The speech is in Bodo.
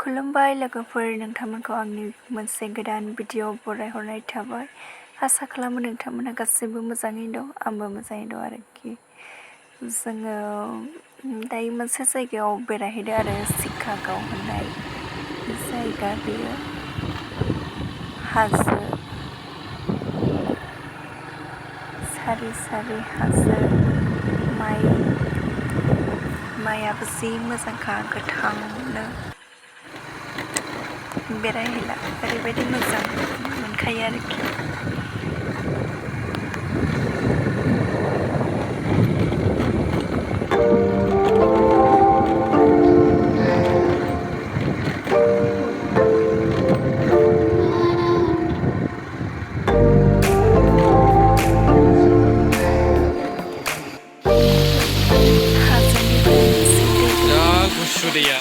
खुलुमबाय लोगोफोर, नोंथांमोनखौ आंनि मोनसे गोदान भिडिअ बरायहरनाय थाबाय। आसा खालामो नोंथांमोना गासैबो मोजाङैनो दं, आंबो मोजाङैनो दं आरोखि। जोङो दायो मोनसे जायगायाव बेरायहैदों आरो शिकाग'आव होननाय जायगा, बेयो हाजो, सारि सारि हाजो, माइआबो जि मोजांखा, गोथांनो। बेरायहैला ओरैबायदि मोजां मोनखायो आरोखि। हाजोनिफ्राय मोनसे दै जा गुसु दैया।